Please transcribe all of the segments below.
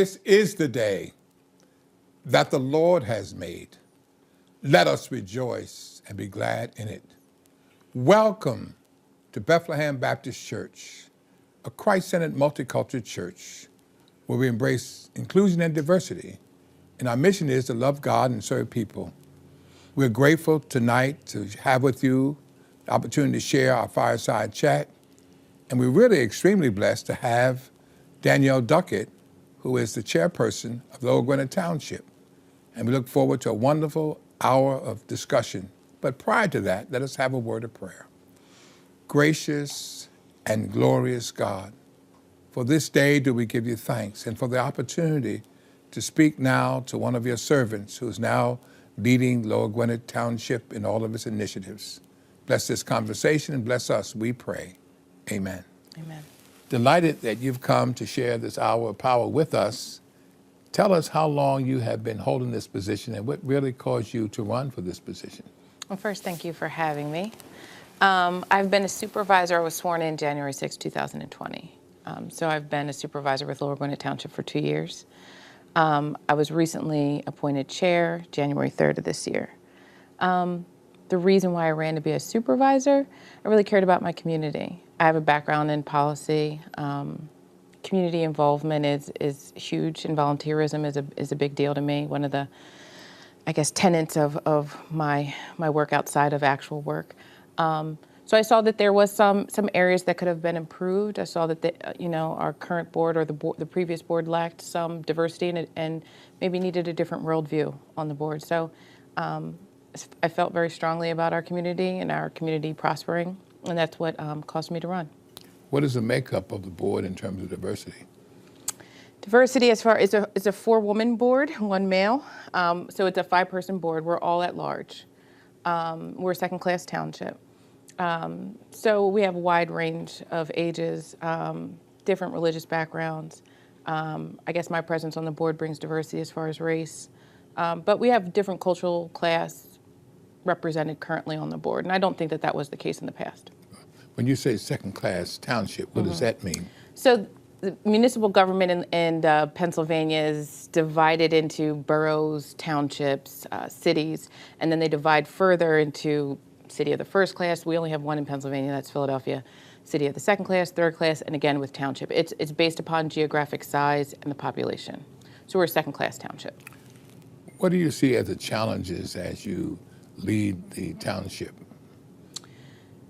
This is the day that the Lord has made. Let us rejoice and be glad in it. Welcome to Bethlehem Baptist Church, a Christ-centered multicultural church where we embrace inclusion and diversity, and our mission is to love God and serve people. We're grateful tonight to have with you the opportunity to share our Fireside chat, and we're really extremely blessed to have Danielle Duckett, who is the chairperson of Lower Gwynedd Township. And we look forward to a wonderful hour of discussion. But prior to that, let us have a word of prayer. Gracious and glorious God, for this day do we give you thanks, and for the opportunity to speak now to one of your servants who is now leading Lower Gwynedd Township in all of its initiatives. Bless this conversation and bless us, we pray. Amen. Amen. Delighted that you've come to share this hour of power with us. Tell us how long you have been holding this position and what really caused you to run for this position. Well, first, thank you for having me. I've been a supervisor. I was sworn in January 6, 2020. So I've been a supervisor with Lower Gwynedd Township for 2 years. I was recently appointed chair January 3rd of this year. The reason why I ran to be a supervisor, I really cared about my community. I have a background in policy. Community involvement is huge, and volunteerism is a big deal to me. One of the, I guess, tenets of my work outside of actual work. So I saw that there was some areas that could have been improved. I saw that our current board or the previous board lacked some diversity and maybe needed a different worldview on the board. So I felt very strongly about our community and our community prospering, and that's what caused me to run. What is the makeup of the board in terms of diversity? Diversity as far as it's a 4-woman board, 1 male. So it's a 5-person board. We're all at large. We're a second-class township. So we have a wide range of ages, different religious backgrounds. I guess my presence on the board brings diversity as far as race. But we have different cultural class represented currently on the board, and I don't think that was the case in the past. When you say second-class township, what does that mean? So the municipal government in Pennsylvania is divided into boroughs, townships, cities, and then they divide further into city of the first class. We only have one in Pennsylvania, that's Philadelphia. City of the second class, third class, and again with township. It's based upon geographic size and the population. So we're a second-class township. What do you see as the challenges as you lead the township?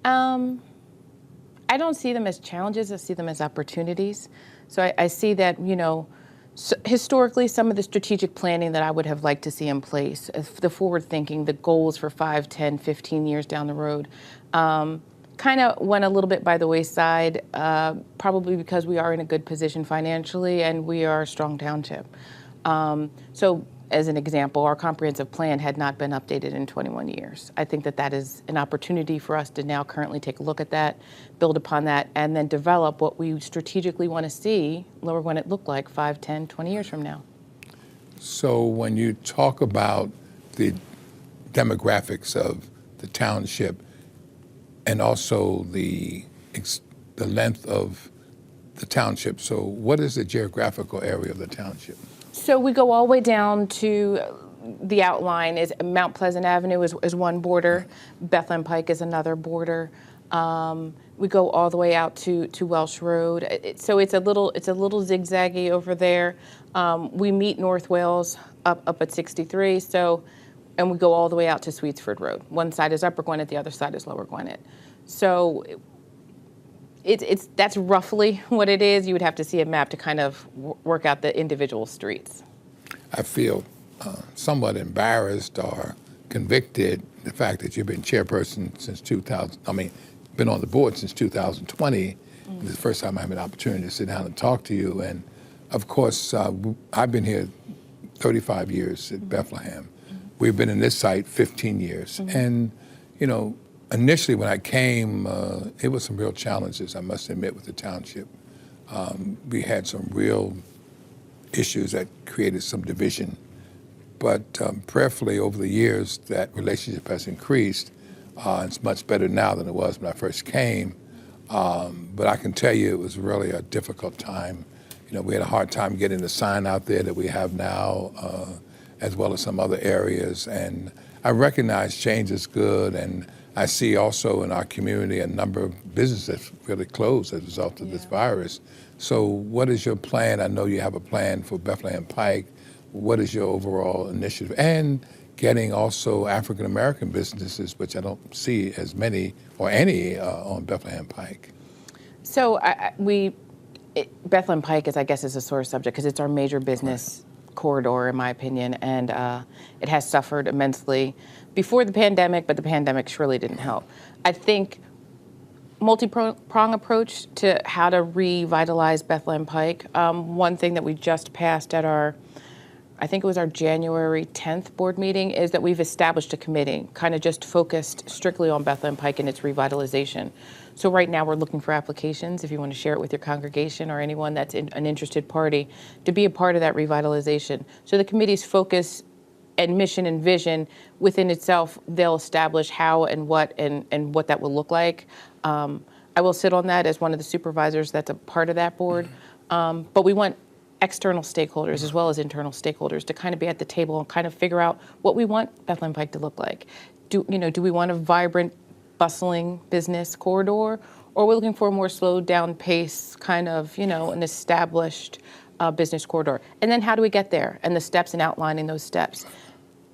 I don't see them as challenges, I see them as opportunities. So I see that, historically, some of the strategic planning that I would have liked to see in place, the forward thinking, the goals for 5, 10, 15 years down the road, kind of went a little bit by the wayside, probably because we are in a good position financially and we are a strong township. So as an example, our comprehensive plan had not been updated in 21 years. I think that is an opportunity for us to now currently take a look at that, build upon that, and then develop what we strategically want to see Lower Gwynedd look like 5, 10, 20 years from now. So when you talk about the demographics of the township and also the length of the township, so what is the geographical area of the township? So we go all the way down to the outline is Mount Pleasant Avenue is one border, Bethlehem Pike is another border. We go all the way out to Welsh Road. So it's a little zigzaggy over there. We meet North Wales up at 63. And we go all the way out to Sweetsford Road. One side is Upper Gwynedd, the other side is Lower Gwynedd. So that's roughly what it is. You would have to see a map to kind of work out the individual streets. I feel somewhat embarrassed or convicted the fact that you've been chairperson since 2000. Been on the board since 2020. This is the first time I have an opportunity to sit down and talk to you. And of course, I've been here 35 years at Bethlehem. We've been in this site 15 years. And, initially when I came, it was some real challenges, I must admit, with the township. We had some real issues that created some division. But prayerfully over the years, that relationship has increased. It's much better now than it was when I first came. But I can tell you it was really a difficult time, we had a hard time getting the sign out there that we have now, as well as some other areas. And I recognize change is good, and I see also in our community a number of businesses really closed as a result of this virus. So what is your plan? I know you have a plan for Bethlehem Pike. What is your overall initiative? And getting also African-American businesses, which I don't see as many or any on Bethlehem Pike. So Bethlehem Pike is a sore subject because it's our major business corridor, in my opinion, and it has suffered immensely before the pandemic, but the pandemic surely didn't help. I think multi-prong approach to how to revitalize Bethlehem Pike. One thing that we just passed at I think it was our January 10th board meeting, is that we've established a committee kind of just focused strictly on Bethlehem Pike and its revitalization. So right now we're looking for applications, if you want to share it with your congregation or anyone that's an interested party, to be a part of that revitalization. So the committee's focus and mission and vision within itself, they'll establish how and what that will look like. I will sit on that as one of the supervisors that's a part of that board. But we want external stakeholders as well as internal stakeholders to kind of be at the table and kind of figure out what we want Bethlehem Pike to look like. Do we want a vibrant, bustling business corridor, or are we looking for a more slowed down pace, kind of, an established business corridor? And then how do we get there? And the steps and outlining those steps.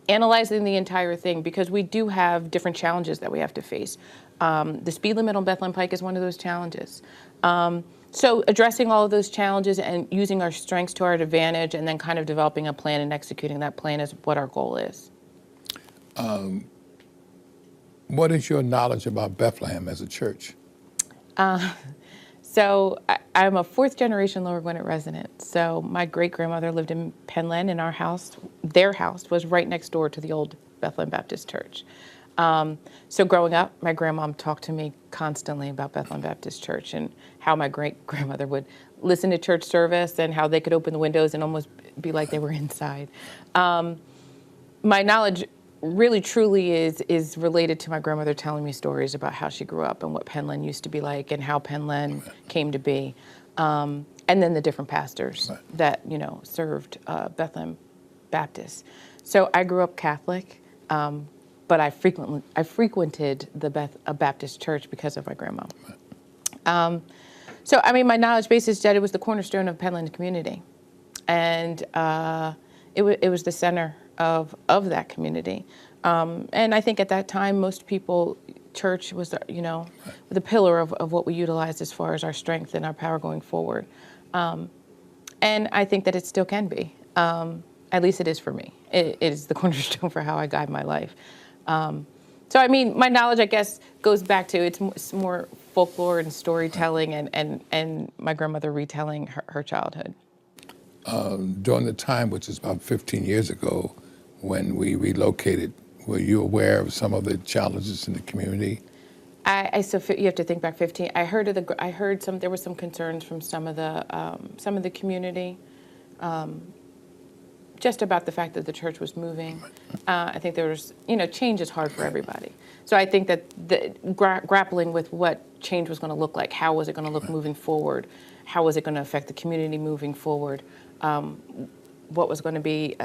Analyzing the entire thing, because we do have different challenges that we have to face. The speed limit on Bethlehem Pike is one of those challenges. So addressing all of those challenges and using our strengths to our advantage, and then kind of developing a plan and executing that plan is what our goal is. What is your knowledge about Bethlehem as a church? So I'm a fourth generation Lower Gwynedd resident. So my great grandmother lived in Penland, and their house was right next door to the old Bethlehem Baptist Church. So growing up, my grandmom talked to me constantly about Bethlehem Baptist Church and how my great-grandmother would listen to church service and how they could open the windows and almost be like they were inside. My knowledge really truly is related to my grandmother telling me stories about how she grew up and what Penland used to be like and how Penland came to be. And then the different pastors that, served Bethlehem Baptist. So I grew up Catholic. But I frequented a Baptist church because of my grandma. So my knowledge base is that it was the cornerstone of Penland community, and it was the center of that community. And I think at that time, most people, church was the pillar of what we utilized as far as our strength and our power going forward. And I think that it still can be. At least it is for me. It is the cornerstone for how I guide my life. So my knowledge, I guess, goes back to it's more folklore and storytelling and my grandmother retelling her childhood. During the time, which is about 15 years ago, when we relocated, were you aware of some of the challenges in the community? I still you have to think back 15. I heard there were some concerns from some of the community. Just about the fact that the church was moving. I think there was, change is hard for everybody. So I think that grappling with what change was going to look like, how was it going to look moving forward, how was it going to affect the community moving forward, what was going to be,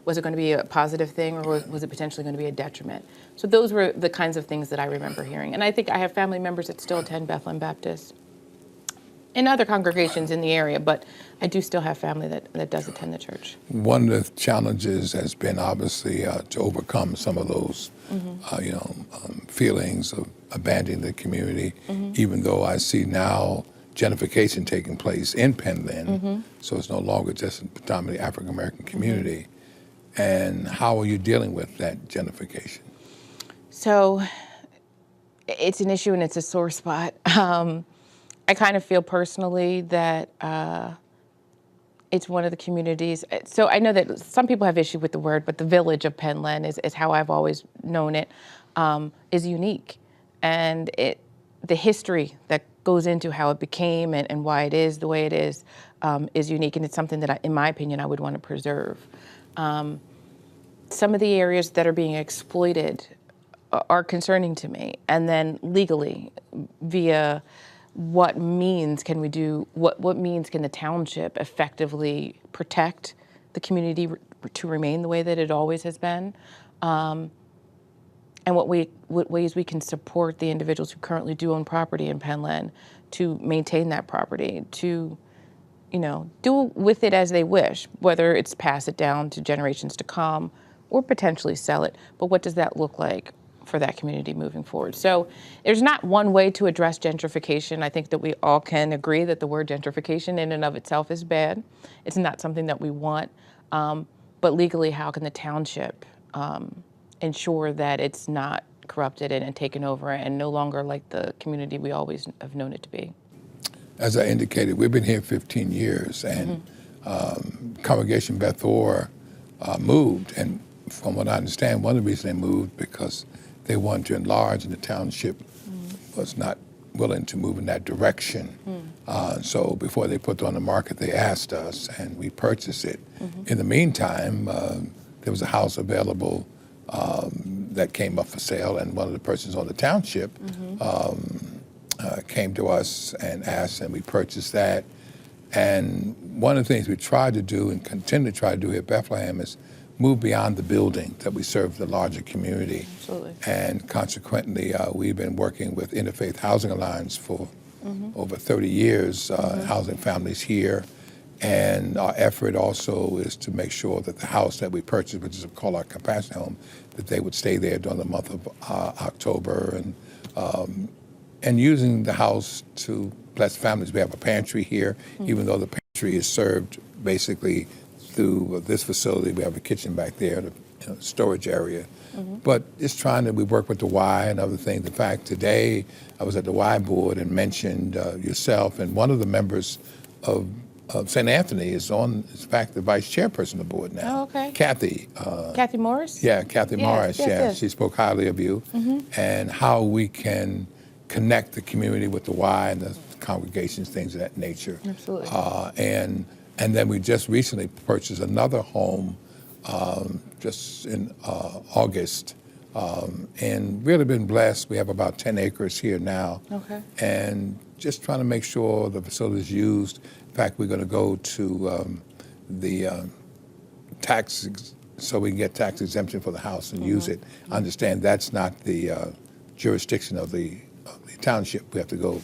was it going to be a positive thing, or was it potentially going to be a detriment? So those were the kinds of things that I remember hearing. And I think I have family members that still attend Bethlehem Baptist in other congregations in the area, but I do still have family that does attend the church. One of the challenges has been obviously to overcome some of those, feelings of abandoning the community, even though I see now gentrification taking place in Penland, so it's no longer just a predominantly African-American community. And how are you dealing with that gentrification? So it's an issue and it's a sore spot. I kind of feel personally that it's one of the communities. So I know that some people have issue with the word, but the village of Penland is how I've always known it, is unique. And the history that goes into how it became and why it is the way it is unique. And it's something that, in my opinion, I would want to preserve. Some of the areas that are being exploited are concerning to me. And then legally, via what means can we do, what means can the township effectively protect the community to remain the way that it always has been, and what ways we can support the individuals who currently do own property in Penland to maintain that property, to do with it as they wish, whether it's pass it down to generations to come or potentially sell it. But what does that look like for that community moving forward? So there's not one way to address gentrification. I think that we all can agree that the word gentrification in and of itself is bad. It's not something that we want. But legally, how can the township ensure that it's not corrupted and taken over and no longer like the community we always have known it to be? As I indicated, we've been here 15 years, and Congregation Beth Or moved. And from what I understand, one of the reasons they moved because they wanted to enlarge, and the township was not willing to move in that direction. So before they put it on the market, they asked us, and we purchased it. In the meantime, there was a house available that came up for sale, and one of the persons on the township came to us and asked, and we purchased that. And one of the things we tried to do and continue to try to do here at Bethlehem is move beyond the building, that we serve the larger community. Absolutely. And consequently, we've been working with Interfaith Housing Alliance for over 30 years, housing families here. And our effort also is to make sure that the house that we purchased, which is called our compassion home, that they would stay there during the month of October, and using the house to bless families. We have a pantry here, even though the pantry is served basically through this facility. We have a kitchen back there, the storage area. But it's trying to, we work with the Y and other things. In fact, today I was at the Y board and mentioned yourself, and one of the members of St. Anthony is in fact, the vice chairperson of the board now. Oh, okay. Kathy. Kathy Morris? Yeah, Kathy Morris, yes. She spoke highly of you, and how we can connect the community with the Y and the congregations, things of that nature. Absolutely. And then we just recently purchased another home just in August, and really been blessed. We have about 10 acres here now. Okay. And just trying to make sure the facility is used. In fact, we're going to go to the tax, so we can get tax exemption for the house and use it. I understand that's not the jurisdiction of the township. We have to go.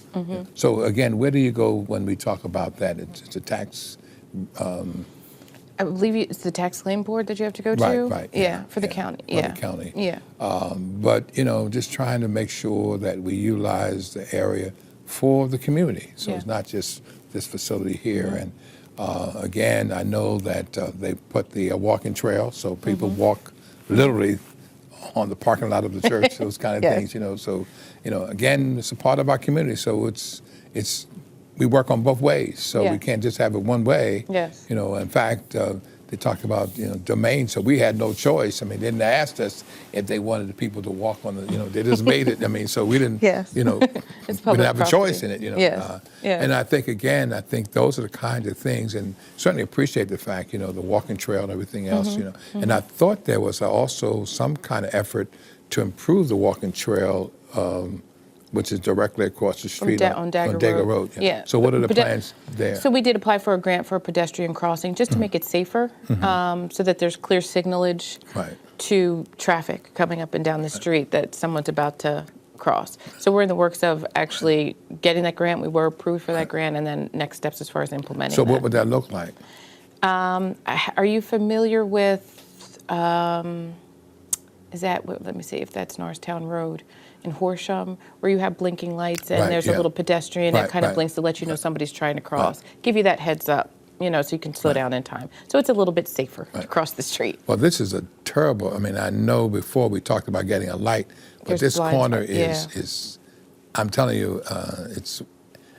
So again, where do you go when we talk about that? It's a tax. I believe it's the tax claim board that you have to go to. Right. Yeah, for the county. For the county. Yeah. But just trying to make sure that we utilize the area for the community. So it's not just this facility here. And again, I know that they put the walking trail, so people walk literally on the parking lot of the church. Those kind of things. So again, it's a part of our community. So it's we work on both ways, so we can't just have it one way. Yes. In fact, they talked about domain, so we had no choice. I mean, they didn't ask us if they wanted the people to walk on the. They just made it. I mean, so we didn't. Yes. We didn't have a choice in it. Yes. And I think those are the kinds of things, and certainly appreciate the fact, the walking trail and everything else. And I thought there was also some kind of effort to improve the walking trail. Which is directly across the street on Dagger Road. Yeah. So what are the plans there? So we did apply for a grant for a pedestrian crossing just to make it safer, so that there's clear signalage to traffic coming up and down the street that someone's about to cross. So we're in the works of actually getting that grant. We were approved for that grant, and then next steps as far as implementing So what would that look like? Are you familiar with, is that, let me see if that's Norristown Road in Horsham, where you have blinking lights and there's a little pedestrian that kind of blinks to let you know somebody's trying to cross. Give you that heads up, so you can slow down in time. So it's a little bit safer to cross the street. Well, this is a terrible, I know before we talked about getting a light, but this corner is, I'm telling you,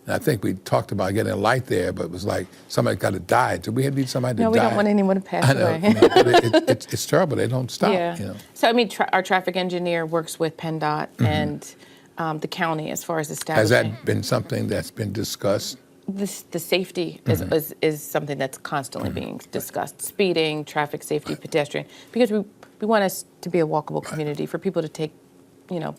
and I think we talked about getting a light there, but it was like somebody got to die. Do we need somebody to die? No, we don't want anyone to pass away. It's terrible. They don't stop. So our traffic engineer works with PennDOT and the county as far as establishing. Has that been something that's been discussed? The safety is something that's constantly being discussed. Speeding, traffic safety, pedestrian, because we want us to be a walkable community for people to take,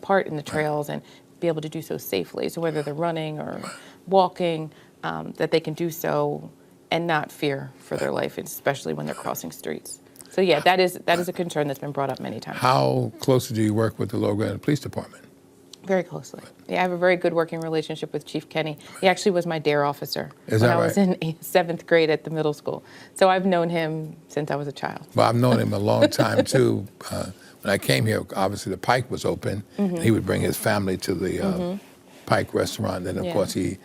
part in the trails and be able to do so safely. So whether they're running or walking, that they can do so and not fear for their life, especially when they're crossing streets. So yeah, that is a concern that's been brought up many times. How closely do you work with the Lower Gwynedd Police Department? Very closely. Yeah, I have a very good working relationship with Chief Kenny. He actually was my DARE officer Is when that I was right? in 7th grade at the middle school. So I've known him since I was a child. Well, I've known him a long time, too. When I came here, obviously the Pike was open. He would bring his family to the Pike restaurant. And, of course, he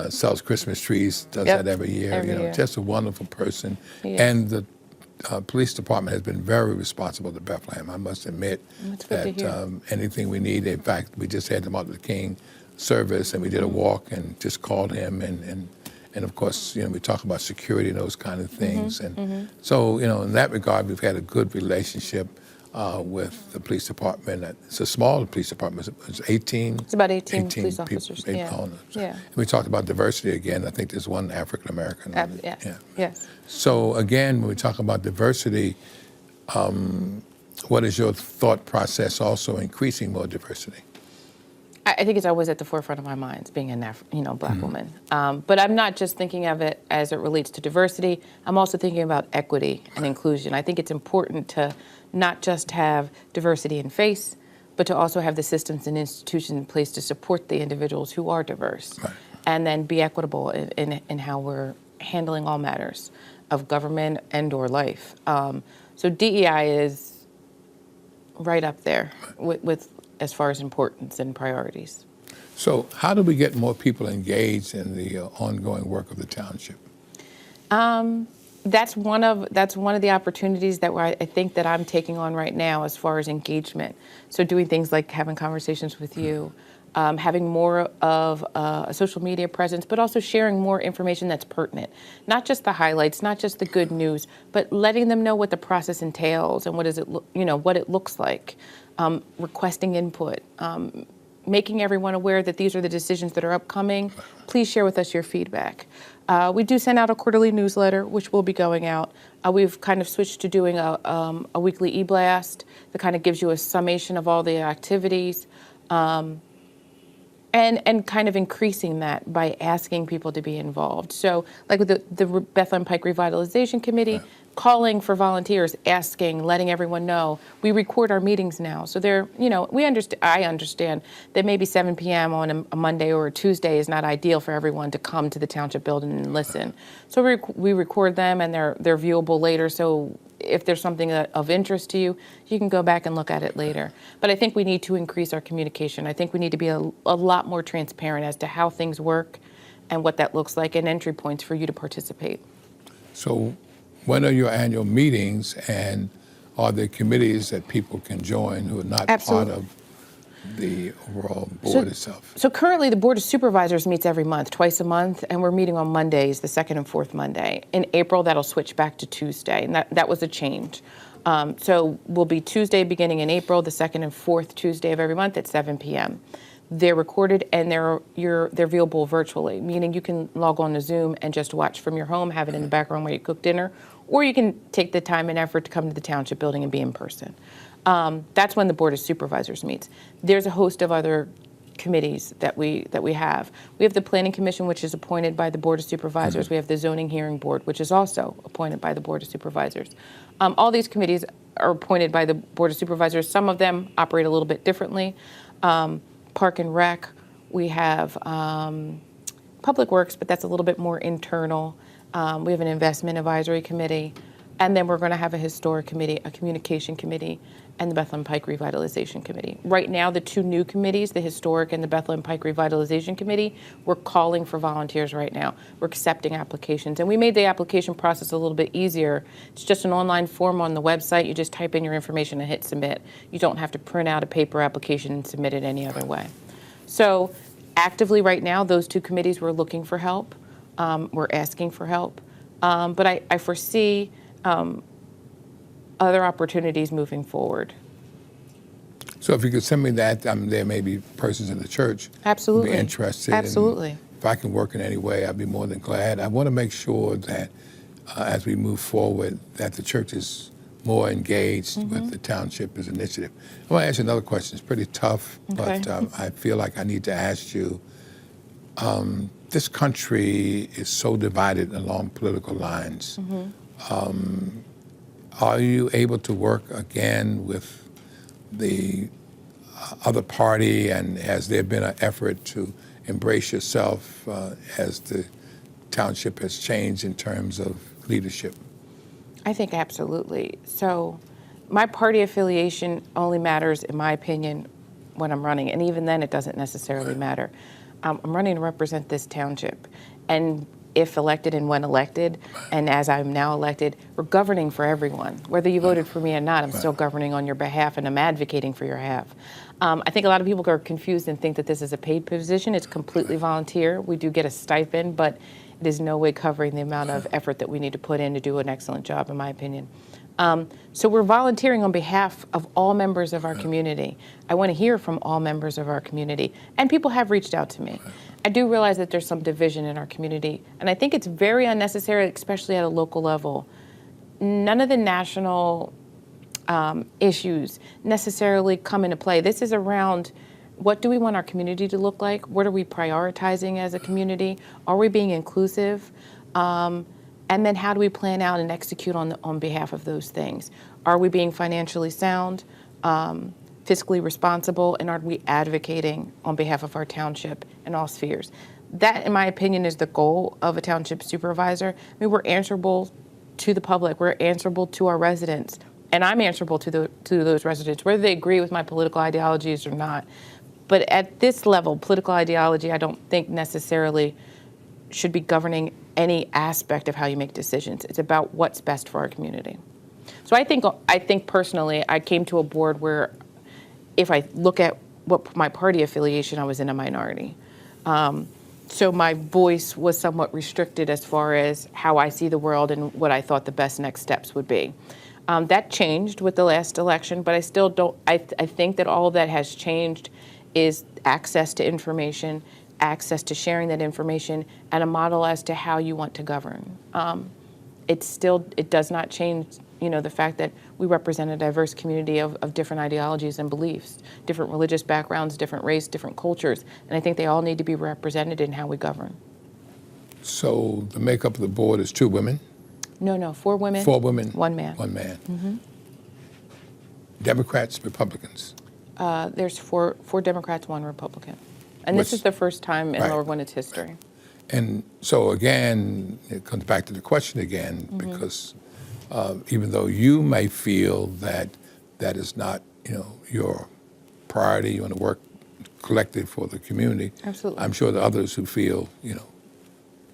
sells Christmas trees, does that every year. Every year. Just a wonderful person. He is. And the police department has been very responsible to Bethlehem. I must admit That's good to that hear. anything we need, in fact, we just had the Martin Luther King service, and we did a walk and just called him. And of course, we talk about security and those kind of things. And so, in that regard, we've had a good relationship with the police department. It's a small police department. It's 18. It's about 18 police officers. People, Yeah. And we talked about diversity again. I think there's one African American. Yes. So again, when we talk about diversity, what is your thought process also increasing more diversity? I think it's always at the forefront of my minds, being a Black woman. But I'm not just thinking of it as it relates to diversity. I'm also thinking about equity and inclusion. I think it's important to not just have diversity in face, but to also have the systems and institutions in place to support the individuals who are diverse, and then be equitable in how we're handling all matters of government and or life. So DEI is right up there with as far as importance and priorities. So how do we get more people engaged in the ongoing work of the township? That's one of the opportunities that I think that I'm taking on right now as far as engagement. So doing things like having conversations with you, having more of a social media presence, but also sharing more information that's pertinent. Not just the highlights, not just the good news, but letting them know what the process entails and what it looks like. Requesting input, making everyone aware that these are the decisions that are upcoming. Please share with us your feedback. We do send out a quarterly newsletter, which will be going out. We've kind of switched to doing a weekly e-blast that kind of gives you a summation of all the activities, and kind of increasing that by asking people to be involved. So like with the Bethlehem Pike Revitalization Committee, calling for volunteers, asking, letting everyone know. We record our meetings now. So I understand that maybe 7 p.m. on a Monday or a Tuesday is not ideal for everyone to come to the township building and listen. So we record them, and they're viewable later. So if there's something of interest to you, you can go back and look at it later. But I think we need to increase our communication. I think we need to be a lot more transparent as to how things work and what that looks like, and entry points for you to participate. So when are your annual meetings, and are there committees that people can join who are not part of the overall board itself? So currently the Board of Supervisors meets every month, twice a month, and we're meeting on Mondays, the second and fourth Monday. In April, that'll switch back to Tuesday, and that was a change. So we'll be Tuesday beginning in April, the second and fourth Tuesday of every month at 7 p.m. They're recorded, and they're viewable virtually, meaning you can log on to Zoom and just watch from your home, have it in the background while you cook dinner, or you can take the time and effort to come to the township building and be in person. That's when the Board of Supervisors meets. There's a host of other committees that we have. We have the Planning Commission, which is appointed by the Board of Supervisors. We have the Zoning Hearing Board, which is also appointed by the Board of Supervisors. All these committees are appointed by the Board of Supervisors. Some of them operate a little bit differently. Park and Rec, we have Public Works, but that's a little bit more internal. We have an Investment Advisory Committee, and then we're going to have a Historic Committee, a Communication Committee, and the Bethlehem Pike Revitalization Committee. Right now, the two new committees, the Historic and the Bethlehem Pike Revitalization Committee, we're calling for volunteers right now. We're accepting applications, and we made the application process a little bit easier. It's just an online form on the website. You just type in your information and hit submit. You don't have to print out a paper application and submit it any other way. So actively right now, those two committees, we're looking for help. We're asking for help. But I foresee other opportunities moving forward. So if you could send me that, there may be persons in the church Absolutely. who be interested. Absolutely. If I can work in any way, I'd be more than glad. I want to make sure that as we move forward, that the church is more engaged with the township's initiative. I want to ask you another question. It's pretty tough, Okay. but I feel like I need to ask you. This country is so divided along political lines. Are you able to work again with the other party, and has there been an effort to embrace yourself as the township has changed in terms of leadership? I think absolutely. So my party affiliation only matters, in my opinion, when I'm running. And even then, it doesn't necessarily matter. I'm running to represent this township. And if elected and when elected, and as I'm now elected, we're governing for everyone. Whether you voted for me or not, I'm still governing on your behalf, and I'm advocating for your behalf. I think a lot of people are confused and think that this is a paid position. It's completely volunteer. We do get a stipend, but it is no way covering the amount of effort that we need to put in to do an excellent job, in my opinion. So we're volunteering on behalf of all members of our community. I want to hear from all members of our community, and people have reached out to me. I do realize that there's some division in our community, and I think it's very unnecessary, especially at a local level. None of the national issues necessarily come into play. This is around, what do we want our community to look like? What are we prioritizing as a community? Are we being inclusive? And then how do we plan out and execute on behalf of those things? Are we being financially sound, fiscally responsible, and are we advocating on behalf of our township in all spheres? That, in my opinion, is the goal of a township supervisor. I mean, we're answerable to the public. We're answerable to our residents. And I'm answerable to those residents, whether they agree with my political ideologies or not. But at this level, political ideology, I don't think necessarily should be governing any aspect of how you make decisions. It's about what's best for our community. So I think personally, I came to a board where, if I look at what my party affiliation, I was in a minority. So my voice was somewhat restricted as far as how I see the world and what I thought the best next steps would be. That changed with the last election, but I still don't, I think that all of that has changed is access to information, access to sharing that information, and a model as to how you want to govern. It does not change, the fact that we represent a diverse community of different ideologies and beliefs, different religious backgrounds, different race, different cultures, and I think they all need to be represented in how we govern. So the makeup of the board is 2 women? No, 4 women. 4 women? 1 man. 1 man. Mm-hmm. Democrats, Republicans? There's four Democrats, 1 Republican. And this is the first time in Lower Gwynned's history. And so again, it comes back to the question again, because even though you may feel that that is not, your priority, you want to work collectively for the community. Absolutely. I'm sure there are others who feel,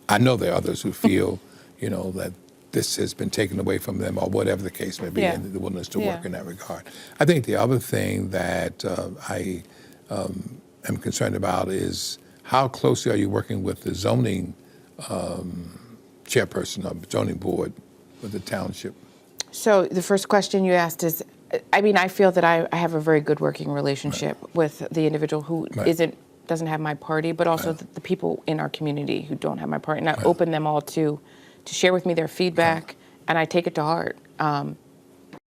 I know there are others who feel, that this has been taken away from them, or whatever the case may be, and the willingness to work in that regard. I think the other thing that I am concerned about is how closely are you working with the zoning chairperson of the zoning board with the township? So the first question you asked is, I feel that I have a very good working relationship with the individual who doesn't have my party, but also the people in our community who don't have my party. And I open them all to share with me their feedback, and I take it to heart.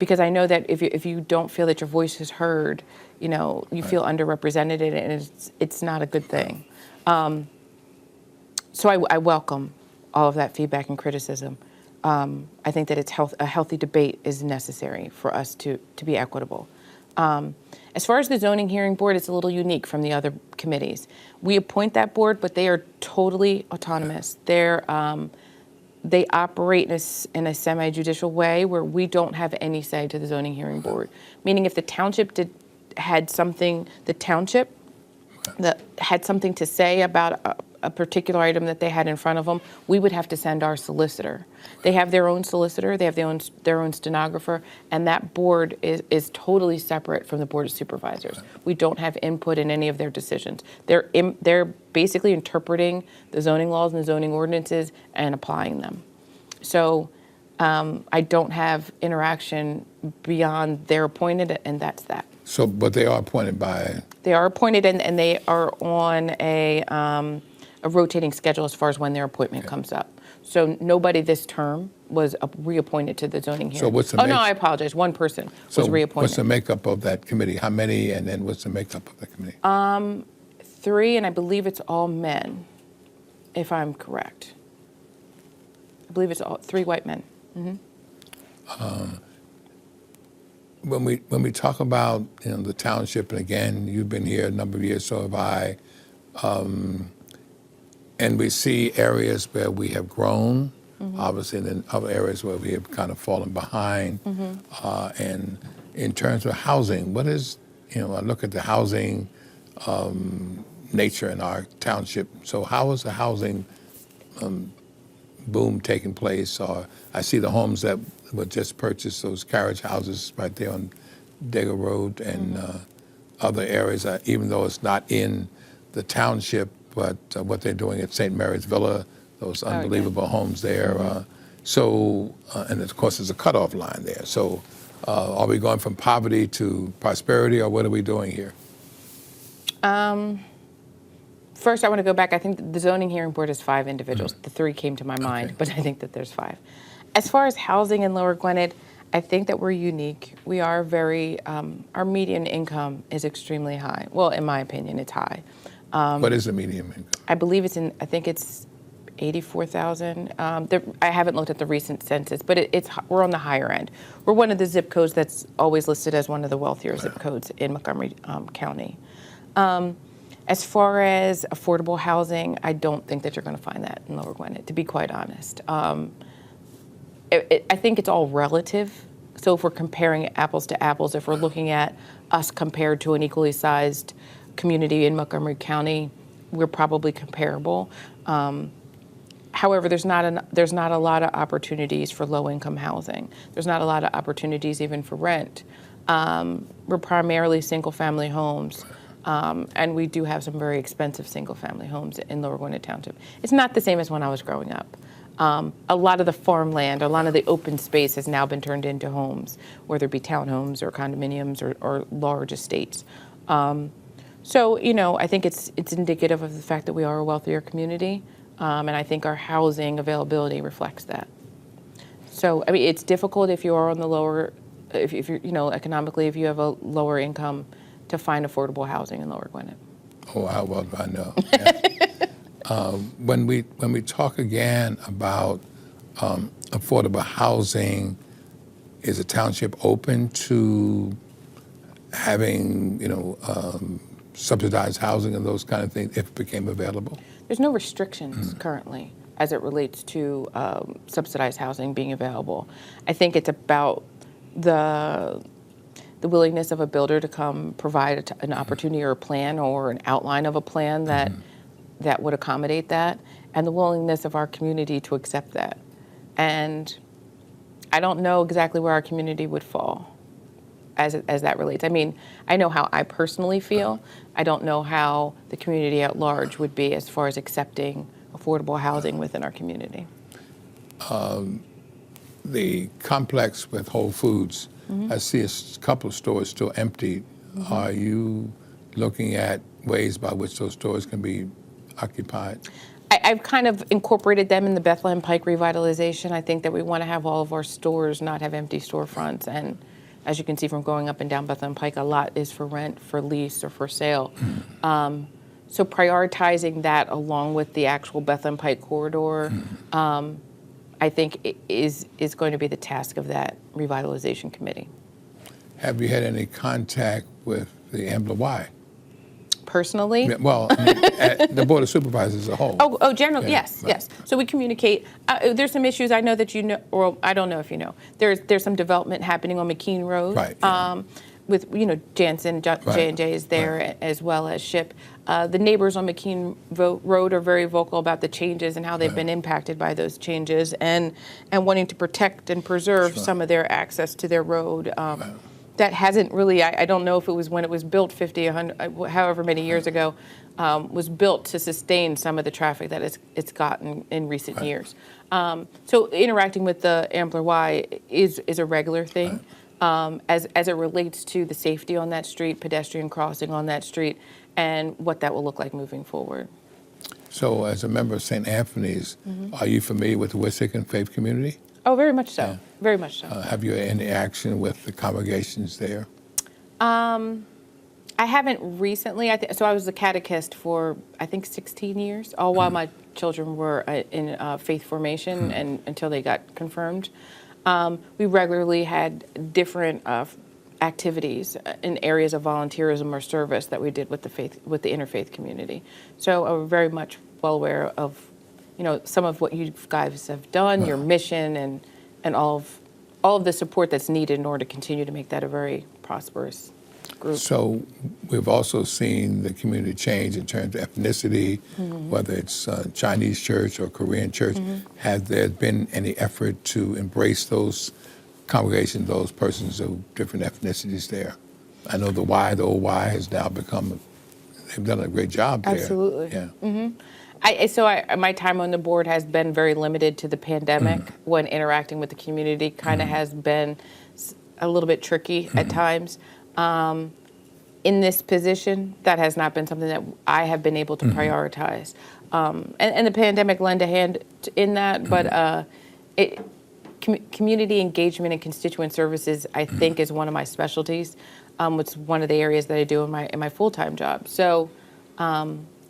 Because I know that if you don't feel that your voice is heard, you feel underrepresented, and it's not a good thing. So I welcome all of that feedback and criticism. I think that a healthy debate is necessary for us to be equitable. As far as the zoning hearing board, it's a little unique from the other committees. We appoint that board, but they are totally autonomous. They operate in a semi-judicial way where we don't have any say to the zoning hearing board. Meaning, if the township had something that had something to say about a particular item that they had in front of them, we would have to send our solicitor. They have their own solicitor, they have their own stenographer, and that board is totally separate from the Board of Supervisors. We don't have input in any of their decisions. They're basically interpreting the zoning laws and the zoning ordinances and applying them. So I don't have interaction beyond they're appointed, and that's that. But they are appointed by? They are appointed, and they are on a rotating schedule as far as when their appointment comes up. So nobody this term was reappointed to the zoning hearing. So what's the no, I apologize. One person was reappointed. What's the makeup of that committee? How many, and then what's the makeup of the committee? 3, and I believe it's all men, if I'm correct. I believe it's all 3 white men. When we talk about the township, and again, you've been here a number of years, so have I, and we see areas where we have grown, obviously, and then other areas where we have kind of fallen behind. And in terms of housing, what is, I look at the housing nature in our township. So how is the housing boom taking place? Or I see the homes that were just purchased, those carriage houses right there on Digger Road and other areas, even though it's not in the township, but what they're doing at St. Mary's Villa, those unbelievable homes there. And of course, there's a cutoff line there. So are we going from poverty to prosperity, or what are we doing here? First, I want to go back. I think the zoning hearing board is 5 individuals. The 3 came to my mind, but I think that there's 5. As far as housing in Lower Gwynedd, I think that we're unique. We are very, our median income is extremely high. Well, in my opinion, it's high. What is the median income? I believe I think it's 84,000. I haven't looked at the recent census, but we're on the higher end. We're one of the zip codes that's always listed as one of the wealthier zip codes in Montgomery County. As far as affordable housing, I don't think that you're going to find that in Lower Gwynedd, to be quite honest. I think it's all relative. So if we're comparing apples to apples, if we're looking at us compared to an equally sized community in Montgomery County, we're probably comparable. However, there's not a lot of opportunities for low-income housing. There's not a lot of opportunities even for rent. We're primarily single-family homes, and we do have some very expensive single-family homes in Lower Gwynedd Township. It's not the same as when I was growing up. A lot of the farmland, a lot of the open space has now been turned into homes, whether it be townhomes or condominiums or large estates. So, I think it's indicative of the fact that we are a wealthier community, and I think our housing availability reflects that. So, I mean, it's difficult if you are on the lower, if you're, economically, if you have a lower income, to find affordable housing in Lower Gwynedd. Oh, how well do I know? Yeah. When we talk again about affordable housing, is the township open to having, subsidized housing and those kind of things if it became available? There's no restrictions currently as it relates to subsidized housing being available. I think it's about the willingness of a builder to come provide an opportunity or a plan or an outline of a plan that would accommodate that, and the willingness of our community to accept that. And I don't know exactly where our community would fall as that relates. I mean, I know how I personally feel. I don't know how the community at large would be as far as accepting affordable housing within our community. The complex with Whole Foods, I see a couple of stores still empty. Are you looking at ways by which those stores can be occupied? I've kind of incorporated them in the Bethlehem Pike revitalization. I think that we want to have all of our stores not have empty storefronts. And as you can see from going up and down Bethlehem Pike, a lot is for rent, for lease, or for sale. So prioritizing that along with the actual Bethlehem Pike corridor, I think is going to be the task of that revitalization committee. Have you had any contact with the Ambler Y? Personally? Yeah, well, I mean, at the Board of Supervisors as a whole. Oh, generally, Yeah, yes, right. yes. So we communicate. There's some issues I know that you know, or I don't know if you know. There's some development happening on McKean Road. Right, yeah. With Jansen, J&J is there, right. as well as SHIP. The neighbors on McKean Road are very vocal about the changes and how they've been impacted by those changes, and wanting to protect and preserve some of their access to their road. That hasn't really, I don't know if it was when it was built 50, 100, however many years ago, was built to sustain some of the traffic that it's gotten in recent years. So interacting with the Ambler Y is a regular thing. As it relates to the safety on that street, pedestrian crossing on that street, and what that will look like moving forward. So as a member of St. Anthony's, are you familiar with the Wissahickon faith community? Oh, very much so. Yeah. Very much so. Have you had any action with the congregations there? I haven't recently. So I was a catechist for, I think, 16 years, all while my children were in faith formation and until they got confirmed. We regularly had different activities in areas of volunteerism or service that we did with the interfaith community. So I'm very much well aware of, some of what you guys have done, your mission, and all of the support that's needed in order to continue to make that a very prosperous group. So we've also seen the community change in terms of ethnicity, whether it's Chinese church or Korean church. Has there been any effort to embrace those congregations, those persons of different ethnicities there? I know the old Y has now become, they've done a great job there. Absolutely. Yeah. My time on the board has been very limited to the pandemic when interacting with the community kind of has been a little bit tricky at times. In this position, that has not been something that I have been able to prioritize. And the pandemic lent a hand in that, but community engagement and constituent services, I think, is one of my specialties. It's one of the areas that I do in my full-time job. So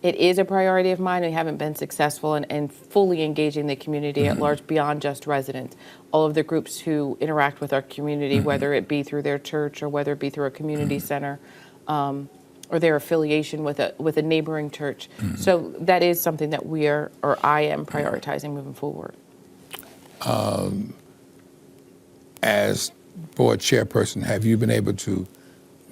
it is a priority of mine. We haven't been successful in fully engaging the community at large beyond just residents. All of the groups who interact with our community, whether it be through their church or whether it be through a community center or their affiliation with a neighboring church. So that is something that I am prioritizing moving forward. As board chairperson, have you been able to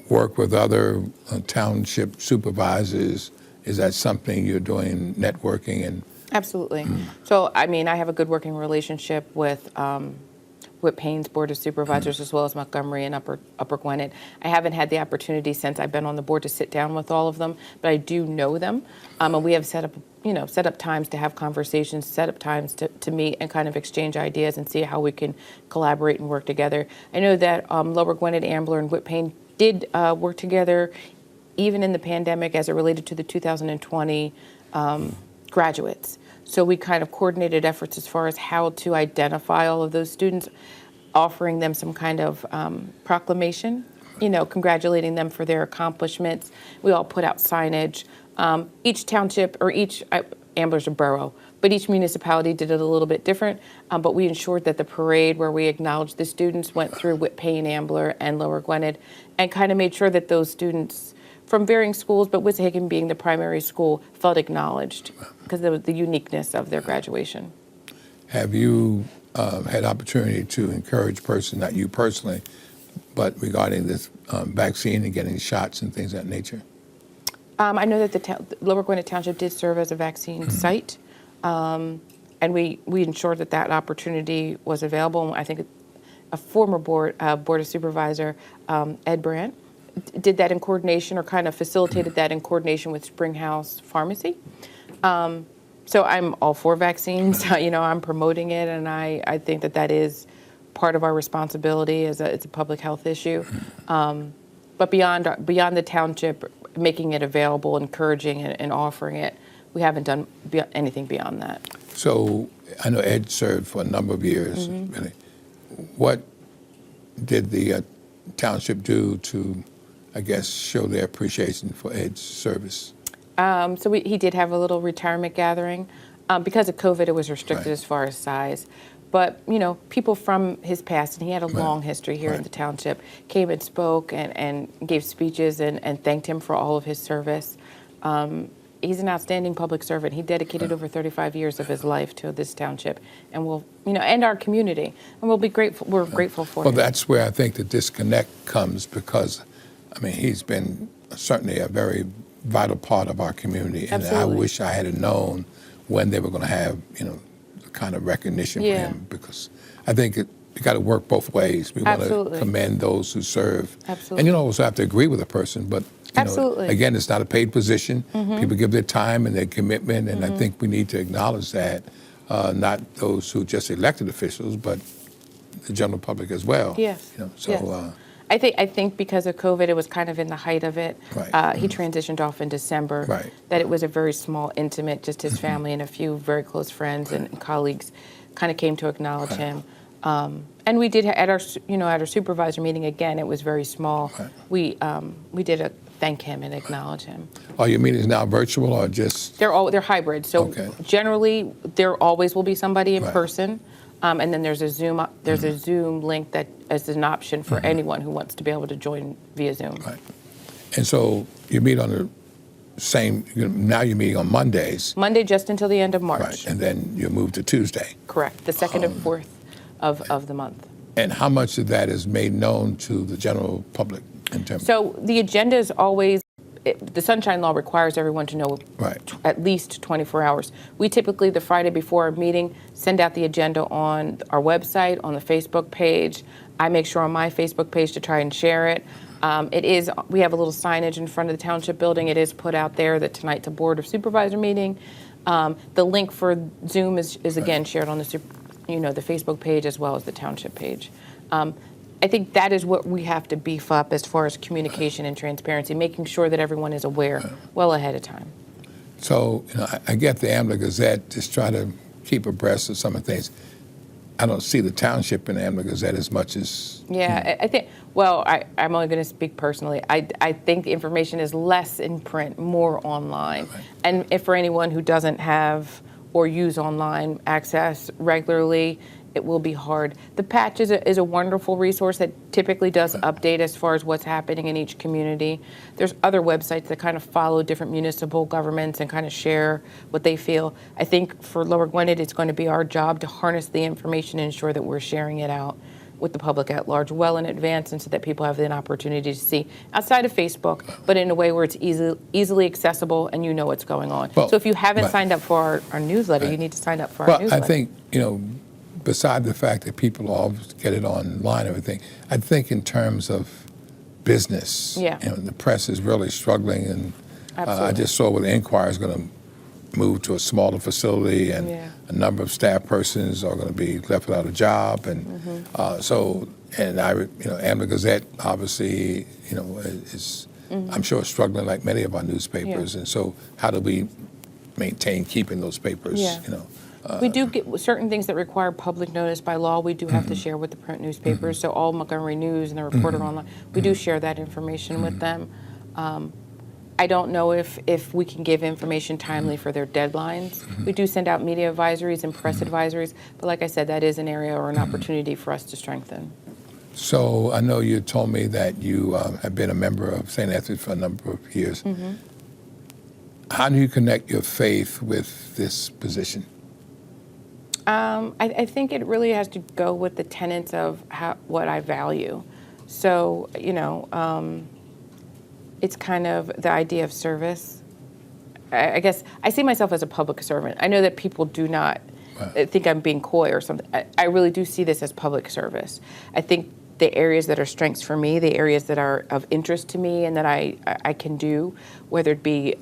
work with other township supervisors? Is that something you're doing, networking and? Absolutely. So, I have a good working relationship with Payne's Board of Supervisors as well as Montgomery and Upper Gwynedd. I haven't had the opportunity since I've been on the board to sit down with all of them, but I do know them. And we have set up times to have conversations, set up times to meet and kind of exchange ideas and see how we can collaborate and work together. I know that Lower Gwynedd, Ambler, and Whitpain did work together even in the pandemic as it related to the 2020 graduates. So we kind of coordinated efforts as far as how to identify all of those students, offering them some kind of proclamation, congratulating them for their accomplishments. We all put out signage. Each township or Ambler's a borough, but each municipality did it a little bit different. But we ensured that the parade where we acknowledged the students went through Whitpain, Ambler, and Lower Gwynedd, and kind of made sure that those students from varying schools, but Wissahickon being the primary school, felt acknowledged because of the uniqueness of their graduation. Have you had opportunity to encourage persons, not you personally, but regarding this vaccine and getting shots and things of that nature? I know that the Lower Gwynedd Township did serve as a vaccine site, and we ensured that opportunity was available. I think a former board of supervisor, Ed Brandt, did that in coordination or kind of facilitated that in coordination with Springhouse Pharmacy. So I'm all for vaccines. I'm promoting it, and I think that is part of our responsibility it's a public health issue. But beyond the township making it available, encouraging it, and offering it, we haven't done anything beyond that. So I know Ed served for a number of years. Really, what did the township do to, I guess, show their appreciation for Ed's service? So he did have a little retirement gathering. Because of COVID, it was restricted as far as size. But, people from his past, and he had a long history here in the township, came and spoke and gave speeches and thanked him for all of his service. He's an outstanding public servant. He dedicated over 35 years of his life to this township and and our community. And we'll be grateful. We're grateful for him. Well, that's where I think the disconnect comes because, he's been certainly a very vital part of our community. And Absolutely. I wish I had known when they were going to have, the kind of recognition for him, because I think you got to work both ways. We want to commend those who serve. Absolutely. And you don't always have to agree with a person, but again, it's not a paid position. People give their time and their commitment, and I think we need to acknowledge that, not those who just elected officials, but the general public as well. Yes. So. Yes. I think because of COVID, it was kind of in the height of it. Right. He transitioned off in December. Right. That it was a very small, intimate, just his family and a few very close friends and colleagues kind of came to acknowledge him. And we did at our supervisor meeting again. It was very small. Right. We did thank him and acknowledge him. Are your meetings now virtual or just? They're hybrid. So generally, there always will be somebody in person. And then there's a Zoom link that is an option for anyone who wants to be able to join via Zoom. Right. And so you meet on the same, now you're meeting on Mondays. Monday just until the end of March. Right. And then you move to Tuesday. Correct. The second and fourth of the month. And how much of that is made known to the general public in terms? So the agenda is always, the Sunshine Law requires everyone to know at least 24 hours. We typically, the Friday before our meeting, send out the agenda on our website, on the Facebook page. I make sure on my Facebook page to try and share it. We have a little signage in front of the township building. It is put out there that tonight's a Board of Supervisor meeting. The link for Zoom is again shared on the Facebook page as well as the township page. I think that is what we have to beef up as far as communication and transparency, making sure that everyone is aware well ahead of time. So, I get the Ambler Gazette, just try to keep abreast of some of the things. I don't see the township in the Ambler Gazette as much as... Yeah, I think, well, I'm only going to speak personally. I think the information is less in print, more online. Right. And if for anyone who doesn't have or use online access regularly, it will be hard. The Patch is a wonderful resource that typically does update as far as what's happening in each community. There's other websites that kind of follow different municipal governments and kind of share what they feel. I think for Lower Gwynedd, it's going to be our job to harness the information and ensure that we're sharing it out with the public at large well in advance, and so that people have an opportunity to see outside of Facebook, but in a way where it's easily accessible and you know what's going on. Well, so if you haven't signed up for our newsletter, you need to sign up for our newsletter. I think, beside the fact that people all get it online and everything, I think in terms of business, the press is really struggling, and I just saw where the Inquirer is going to move to a smaller facility, and a number of staff persons are going to be left without a job, and Ambler Gazette obviously, is I'm sure struggling like many of our newspapers, and so how do we maintain keeping those papers, we do get certain things that require public notice by law. We do have to share with the print newspapers. So all Montgomery News and the Reporter Online, we do share that information with them. I don't know if we can give information timely for their deadlines. We do send out media advisories and press advisories, but like I said, that is an area or an opportunity for us to strengthen. So I know you told me that you have been a member of St. Anthony's for a number of years. How do you connect your faith with this position? I think it really has to go with the tenets of what I value. So, it's kind of the idea of service. I guess I see myself as a public servant. I know that people do not think I'm being coy or something. I really do see this as public service. I think the areas that are strengths for me, the areas that are of interest to me and that I can do, whether it be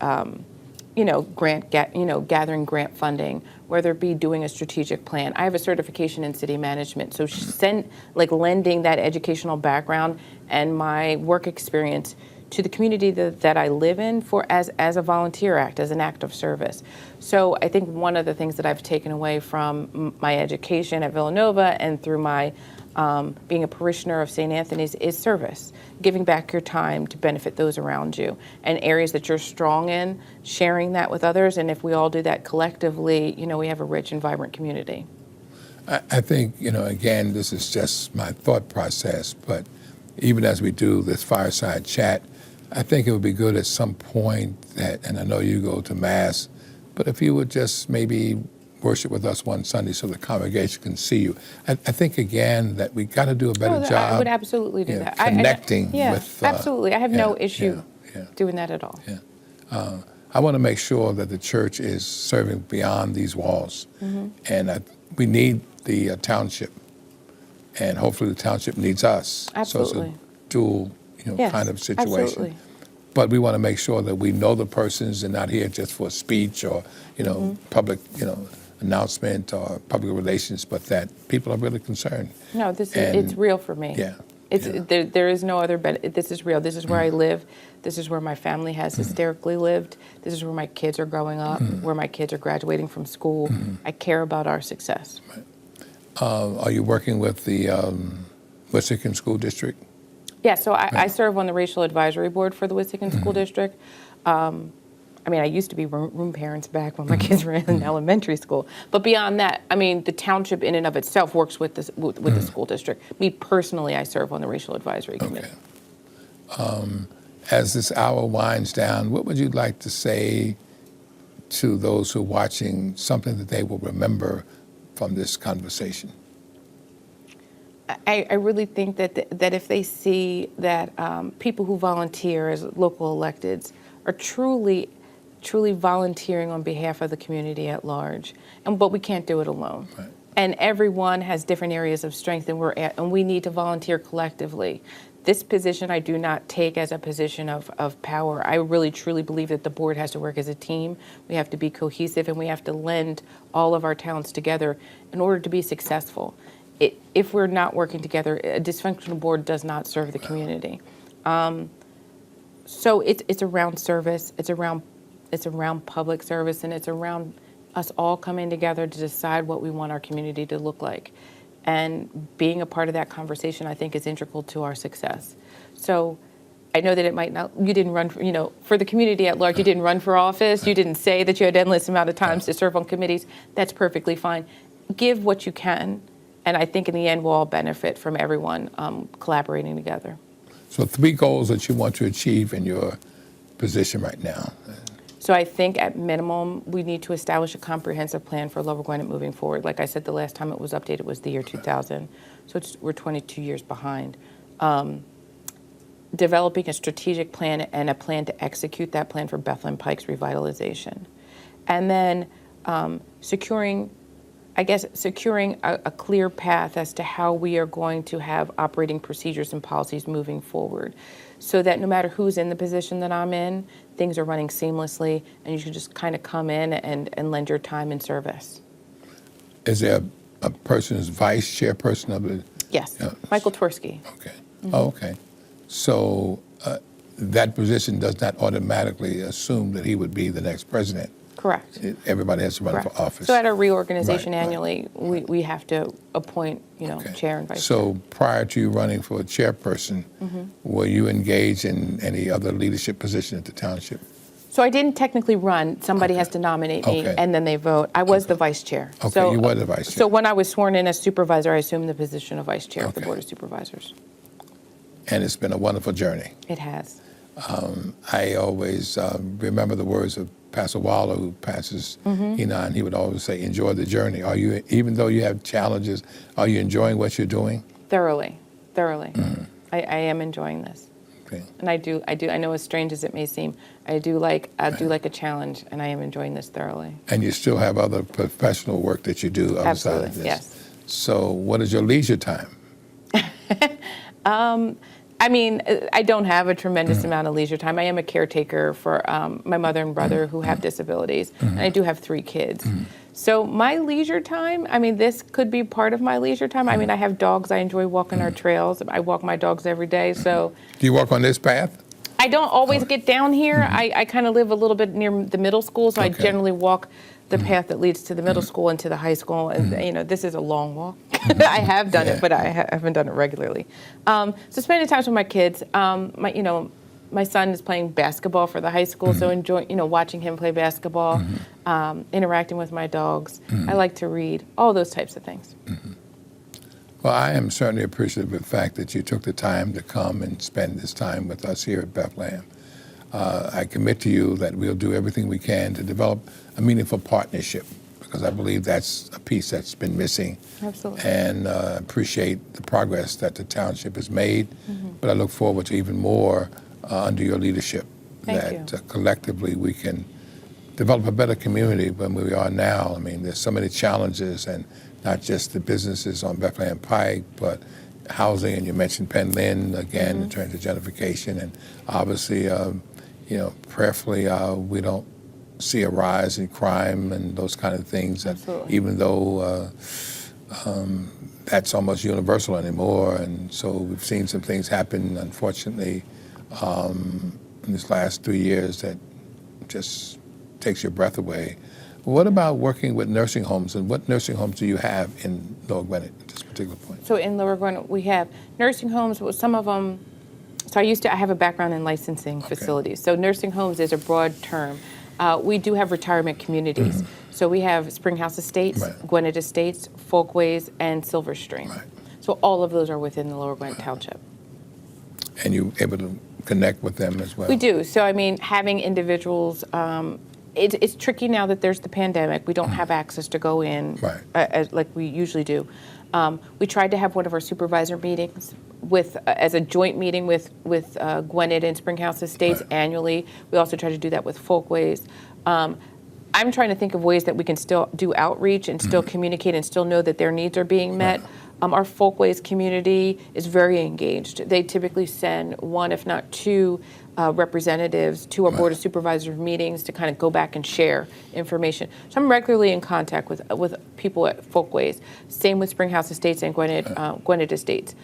gathering grant funding, whether it be doing a strategic plan. I have a certification in city management, so lending that educational background and my work experience to the community that I live in as a volunteer act, as an act of service. So I think one of the things that I've taken away from my education at Villanova and through my being a parishioner of St. Anthony's is service, giving back your time to benefit those around you, and areas that you're strong in, sharing that with others. And if we all do that collectively, we have a rich and vibrant community. I think, again, this is just my thought process, but even as we do this fireside chat, I think it would be good at some point and I know you go to Mass, but if you would just maybe worship with us one Sunday so the congregation can see you. I think, again, that we got to do a better job. I would absolutely do that. Connecting with... absolutely. I have no issue doing that at all. I want to make sure that the church is serving beyond these walls. And we need the township. And hopefully the township needs us. Absolutely. So it's a dual kind of situation. Absolutely. But we want to make sure that we know the persons and not here just for a speech or, public, announcement or public relations, but that people are really concerned. No, it's real for me. Yeah. There is no other benefit. This is real. This is where I live. This is where my family has hysterically lived. This is where my kids are growing up, where my kids are graduating from school. I care about our success. Right. Are you working with the Wissahickon School District? Yeah, so I serve on the Racial Advisory Board for the Wissahickon School District. I mean, I used to be room parents back when my kids were in elementary school. But beyond that, I mean, the township in and of itself works with the school district. Me personally, I serve on the Racial Advisory Committee. As this hour winds down, what would you like to say to those who are watching, something that they will remember from this conversation? I really think that if they see that people who volunteer as local electeds are truly volunteering on behalf of the community at large, but we can't do it alone. Right. And everyone has different areas of strength, and we need to volunteer collectively. This position I do not take as a position of power. I really truly believe that the board has to work as a team. We have to be cohesive, and we have to lend all of our talents together in order to be successful. If we're not working together, a dysfunctional board does not serve the community. So it's around service, it's around public service, and it's around us all coming together to decide what we want our community to look like. And being a part of that conversation, I think, is integral to our success. So I know that it might not, you didn't run for, for the community at large, you didn't run for office, you didn't say that you had endless amount of times to serve on committees. That's perfectly fine. Give what you can, and I think in the end we'll all benefit from everyone collaborating together. So 3 goals that you want to achieve in your position right now. So I think at minimum, we need to establish a comprehensive plan for Lower Gwynedd moving forward. Like I said, the last time it was updated was the year 2000. So we're 22 years behind. Developing a strategic plan and a plan to execute that plan for Bethlehem Pike's revitalization. And then securing a clear path as to how we are going to have operating procedures and policies moving forward, so that no matter who's in the position that I'm in, things are running seamlessly, and you can just kind of come in and lend your time and service. Is there a person who's vice chairperson of the? Yes, Michael Tversky. Okay. Oh, okay. So that position does not automatically assume that he would be the next president. Correct. Everybody has to run for office. So at our reorganization annually, we have to appoint, chair and vice chair. So prior to you running for a chairperson, were you engaged in any other leadership position at the township? So I didn't technically run. Somebody has to nominate me, and then they vote. I was the vice chair. Okay, so, you were the vice chair. So when I was sworn in as supervisor, I assumed the position of vice chair of the Board of Supervisors. And it's been a wonderful journey. It has. I always remember the words of Pastor Waller, who passes and he would always say, enjoy the journey. Are you, even though you have challenges, are you enjoying what you're doing? Thoroughly. I am enjoying this. Okay. And I know, as strange as it may seem, I do like a challenge, and I am enjoying this thoroughly. And you still have other professional work that you do outside of this. Yes. So what is your leisure time? I mean, I don't have a tremendous amount of leisure time. I am a caretaker for my mother and brother who have disabilities, and I do have 3 kids. So my leisure time, I mean, this could be part of my leisure time. I mean, I have dogs. I enjoy walking our trails. I walk my dogs every day. So, do you walk on this path? I don't always get down here. I kind of live a little bit near the middle school, so I generally walk the path that leads to the middle school and to the high school. And, this is a long walk. I have done it, but I haven't done it regularly. So spending time with my kids, my son is playing basketball for the high school, so enjoying, watching him play basketball, interacting with my dogs. I like to read, all those types of things. Well, I am certainly appreciative of the fact that you took the time to come and spend this time with us here at Bethlehem. I commit to you that we'll do everything we can to develop a meaningful partnership, because I believe that's a piece that's been missing. Absolutely. And appreciate the progress that the township has made, but I look forward to even more under your leadership. Thank you. Collectively we can develop a better community than we are now. I mean, there's so many challenges, and not just the businesses on Bethlehem Pike, but housing, and you mentioned Penn Lynn again in terms of gentrification, and obviously, prayerfully, we don't see a rise in crime and those kind of things. That even though That's almost universal anymore. And so we've seen some things happen, unfortunately, in these last 3 years that just takes your breath away. What about working with nursing homes, and what nursing homes do you have in Lower Gwynedd at this particular point? So in Lower Gwynedd, we have nursing homes. Well, some of them. So I have a background in licensing facilities. So nursing homes is a broad term. We do have retirement communities. So we have Springhouse Estates, Gwynedd Estates, Folkways, and Silverstream. So all of those are within the Lower Gwynedd Township. And you able to connect with them as well? We do. So I mean, having individuals, it's tricky now that there's the pandemic. We don't have access to go in like we usually do. We tried to have one of our supervisor meetings as a joint meeting with Gwynedd and Springhouse Estates annually. We also try to do that with Folkways. I'm trying to think of ways that we can still do outreach and still communicate and still know that their needs are being met. Our Folkways community is very engaged. They typically send one, if not two, representatives to our Board of Supervisors meetings to kind of go back and share information. So I'm regularly in contact with people at Folkways. Same with Springhouse Estates and Gwynedd Estates.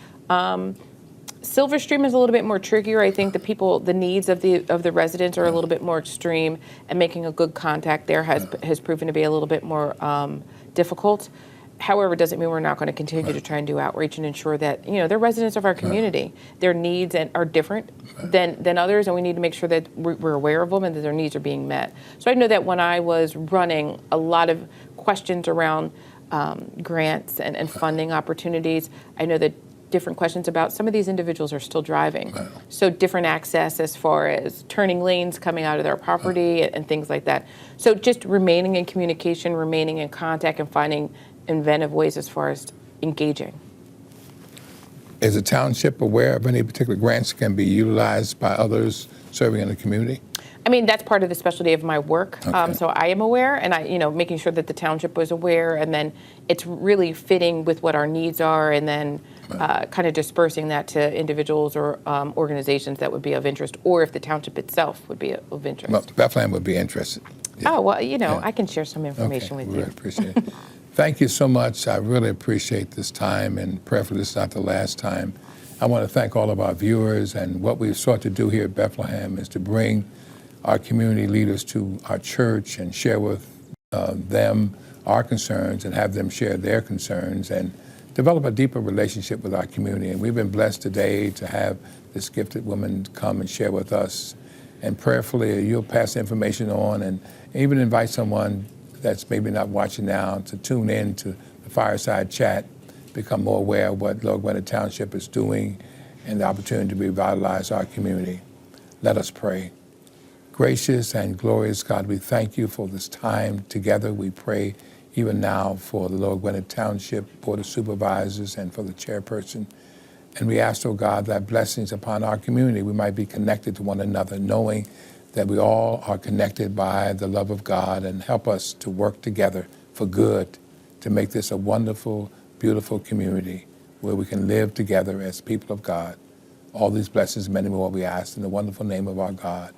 Silverstream is a little bit more trickier. I think the needs of the residents are a little bit more extreme, and making a good contact there has proven to be a little bit more difficult. However, it doesn't mean we're not going to continue to try and do outreach and ensure that they're residents of our community. Their needs are different than others, and we need to make sure that we're aware of them and that their needs are being met. So I know that when I was running, a lot of questions around grants and funding opportunities. I know that different questions about some of these individuals are still driving. So different access as far as turning lanes coming out of their property and things like that. So just remaining in communication, remaining in contact, and finding inventive ways as far as engaging. Is the township aware of any particular grants that can be utilized by others serving in the community? I mean, that's part of the specialty of my work. So I am aware, and making sure that the township was aware, and then it's really fitting with what our needs are, and then kind of dispersing that to individuals or organizations that would be of interest, or if the township itself would be of interest. Well, Bethlehem would be interested. Oh, well, I can share some information with you. Really appreciate it. Thank you so much. I really appreciate this time, and prayerfully this is not the last time. I want to thank all of our viewers, and what we've sought to do here at Bethlehem is to bring our community leaders to our church and share with them our concerns and have them share their concerns and develop a deeper relationship with our community. And we've been blessed today to have this gifted woman come and share with us. And prayerfully, you'll pass the information on and even invite someone that's maybe not watching now to tune in to the Fireside chat, become more aware of what Lower Gwynedd Township is doing and the opportunity to revitalize our community. Let us pray. Gracious and glorious God, we thank you for this time together. We pray even now for the Lower Gwynedd Township Board of Supervisors and for the chairperson. And we ask, oh God, that blessings upon our community, we might be connected to one another, knowing that we all are connected by the love of God, and help us to work together for good, to make this a wonderful, beautiful community where we can live together as people of God. All these blessings, many more, we ask in the wonderful name of our God.